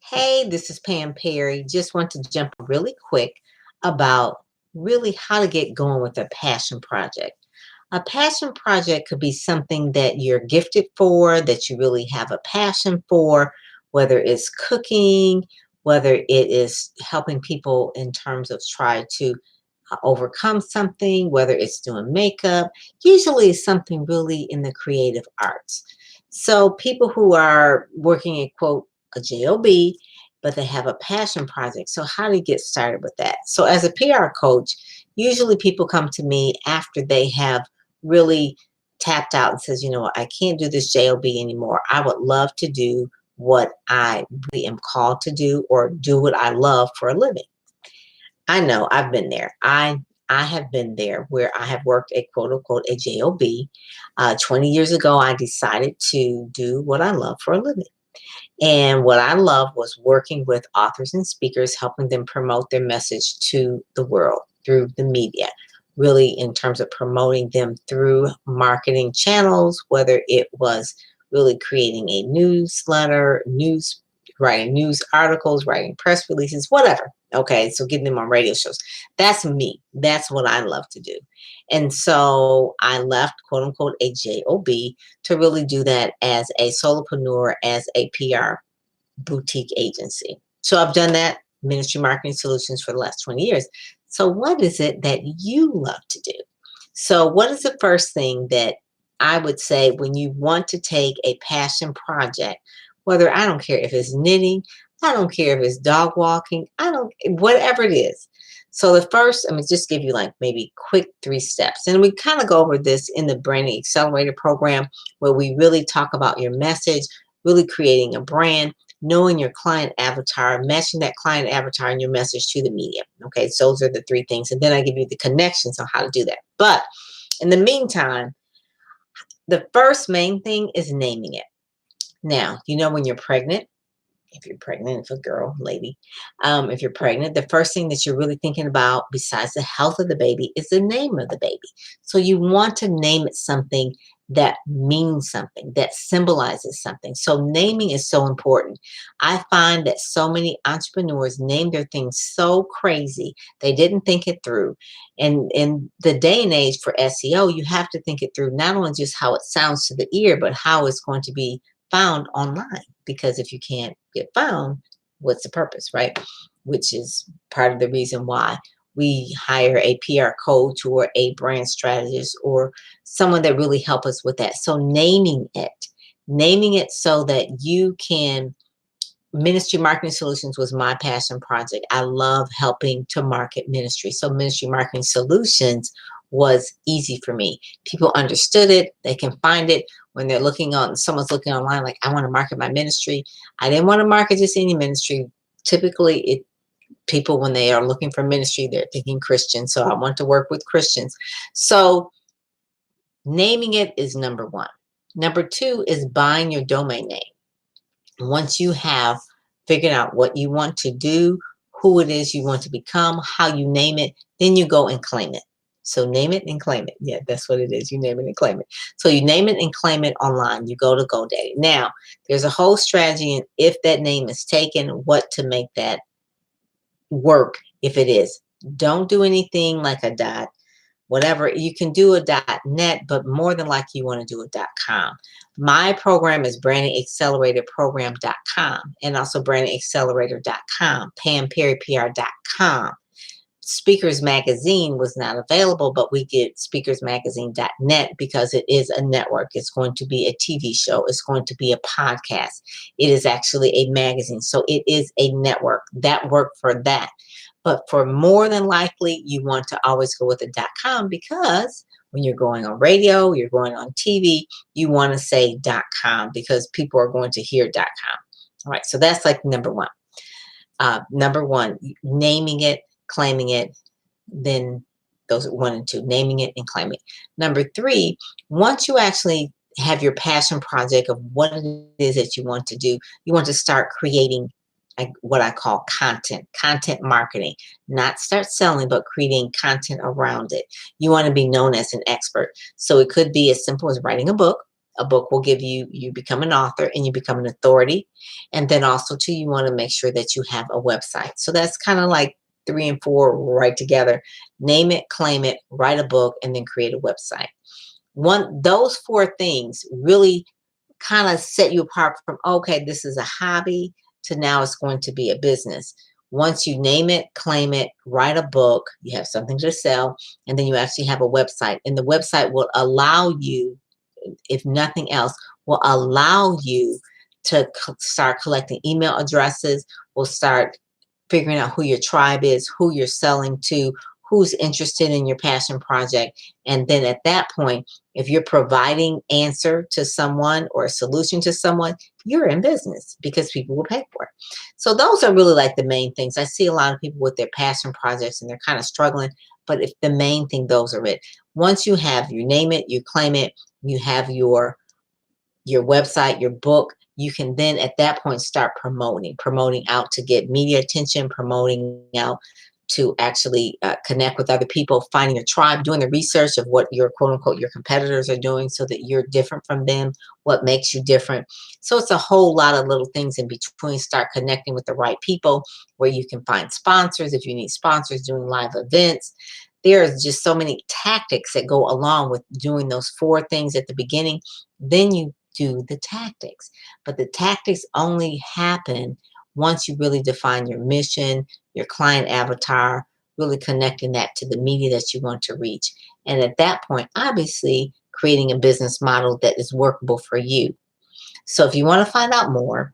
Hey, this is Pam Perry. Just want to jump really quick about really how to get going with a passion project. A passion project could be something that you're gifted for, that you really have a passion for, whether it's cooking, whether it is helping people in terms of try to overcome something, whether it's doing makeup. Usually it's something really in the creative arts. So people who are working at quote a job, but they have a passion project. So how do you get started with that? So as a PR coach, usually people come to me after they have really tapped out and says, you know what, I can't do this job anymore. I would love to do what I really am called to do or do what I love for a living. I know I've been there. I have been there where I have worked a quote unquote a job. 20 years ago, I decided to do what I love for a living. And what I love was working with authors and speakers, helping them promote their message to the world through the media, really in terms of promoting them through marketing channels, whether it was really creating a newsletter, writing news articles, writing press releases, whatever. Okay, so getting them on radio shows. That's me. That's what I love to do. And so I left, quote unquote, a job to really do that as a solopreneur, as a PR boutique agency. So I've done that, ministry marketing solutions, for the last 20 years. So what is it that you love to do? So what is the first thing that I would say when you want to take a passion project, whether I don't care if it's knitting, I don't care if it's dog walking, I don't, whatever it is. So the first, I mean, just give you like maybe quick 3 steps. And we kind of go over this in the Branding Accelerator program where we really talk about your message, really creating a brand, knowing your client avatar, matching that client avatar and your message to the media. Okay, so those are the 3 things. And then I give you the connections on how to do that. But in the meantime, the first main thing is naming it. Now, when you're pregnant, if you're pregnant, if a girl, lady, if you're pregnant, the first thing that you're really thinking about, besides the health of the baby, is the name of the baby. So you want to name it something that means something, that symbolizes something. So naming is so important. I find that so many entrepreneurs name their things so crazy. They didn't think it through. And in the day and age for SEO, you have to think it through, not only just how it sounds to the ear, but how it's going to be found online. Because if you can't get found, what's the purpose, right? Which is part of the reason why we hire a PR coach or a brand strategist or someone that really help us with that. So naming it so that you can. Ministry Marketing Solutions was my passion project. I love helping to market ministry. So Ministry Marketing Solutions was easy for me. People understood it. They can find it when they're someone's looking online, like, I want to market my ministry. I didn't want to market just any ministry. Typically, people, when they are looking for ministry, they're thinking Christian. So I want to work with Christians. So naming it is number one. Number two is buying your domain name. Once you have figured out what you want to do, who it is you want to become, how you name it, then you go and claim it. So name it and claim it. Yeah, that's what it is. You name it and claim it. So you name it and claim it online. You go to GoDaddy. Now, there's a whole strategy, and if that name is taken, what to make that work if it is. Don't do anything like a dot, whatever. You can do a .net, but more than likely you want to do a .com. My program is brandingacceleratorprogram.com and also brandingaccelerator.com, pamperrypr.com. Speakers Magazine was not available, but we did speakersmagazine.net because it is a network. It's going to be a TV show. It's going to be a podcast. It is actually a magazine. So it is a network. That worked for that. But for more than likely, you want to always go with a .com because when you're going on radio, you're going on TV, you want to say .com because people are going to hear .com. All right, so that's like number one. Number one, naming it, claiming it, then those are 1 and 2, naming it and claiming it. Number 3, once you actually have your passion project of what it is that you want to do, you want to start creating what I call content marketing, not start selling, but creating content around it. You want to be known as an expert. So it could be as simple as writing a book. A book will give you, you become an author and you become an authority. And then also too, you want to make sure that you have a website. So that's kind of like 3 and 4 right together. Name it, claim it, write a book, and then create a website. Those 4 things really kind of set you apart from, okay, this is a hobby, to now it's going to be a business. Once you name it, claim it, write a book, you have something to sell, and then you actually have a website. And the website will allow you, if nothing else, will allow you to start collecting email addresses, will start figuring out who your tribe is, who you're selling to, who's interested in your passion project. And then at that point, if you're providing answer to someone or a solution to someone, you're in business because people will pay for it. So those are really like the main things. I see a lot of people with their passion projects and they're kind of struggling, but if the main thing, those are it. Once you have, you name it, you claim it, you have your website, your book, you can then at that point start promoting out to get media attention, promoting out to actually connect with other people, finding a tribe, doing the research of what your quote unquote your competitors are doing so that you're different from them, what makes you different. So it's a whole lot of little things in between. Start connecting with the right people where you can find sponsors if you need sponsors, doing live events. There's just so many tactics that go along with doing those 4 things at the beginning. Then you do the tactics. But the tactics only happen once you really define your mission, your client avatar, really connecting that to the media that you want to reach. And at that point, obviously, creating a business model that is workable for you. So if you want to find out more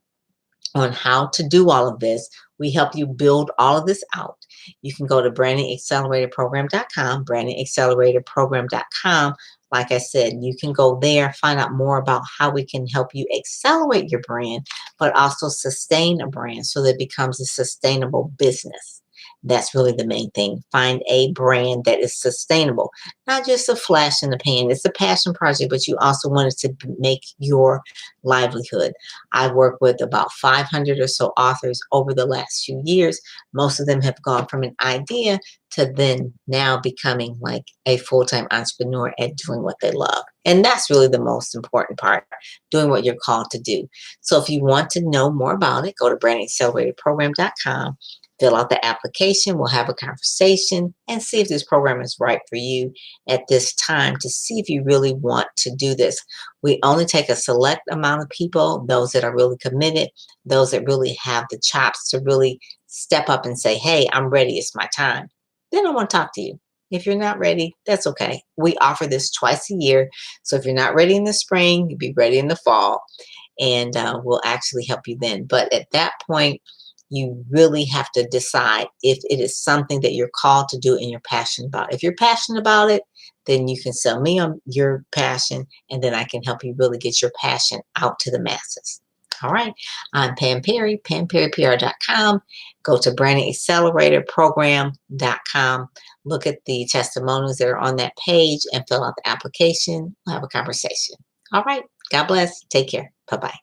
on how to do all of this, we help you build all of this out. You can go to brandingacceleratorprogram.com, brandingacceleratorprogram.com. Like I said, you can go there, find out more about how we can help you accelerate your brand, but also sustain a brand so that it becomes a sustainable business. That's really the main thing. Find a brand that is sustainable, not just a flash in the pan. It's a passion project, but you also want it to make your livelihood. I work with about 500 or so authors over the last few years. Most of them have gone from an idea to then now becoming like a full-time entrepreneur at doing what they love. And that's really the most important part, doing what you're called to do. So if you want to know more about it, go to brandingacceleratorprogram.com, fill out the application, we'll have a conversation and see if this program is right for you at this time, to see if you really want to do this. We only take a select amount of people, those that are really committed, those that really have the chops to really step up and say, hey, I'm ready, it's my time. Then I want to talk to you. If you're not ready, that's okay. We offer this twice a year. So if you're not ready in the spring, you'll be ready in the fall. And we'll actually help you then. But at that point, you really have to decide if it is something that you're called to do and you're passionate about. If you're passionate about it, then you can sell me on your passion, and then I can help you really get your passion out to the masses. All right. I'm Pam Perry, PamPerryPR.com. Go to BrandingAcceleratorProgram.com. Look at the testimonials that are on that page and fill out the application. We'll have a conversation. All right. God bless. Take care. Bye-bye.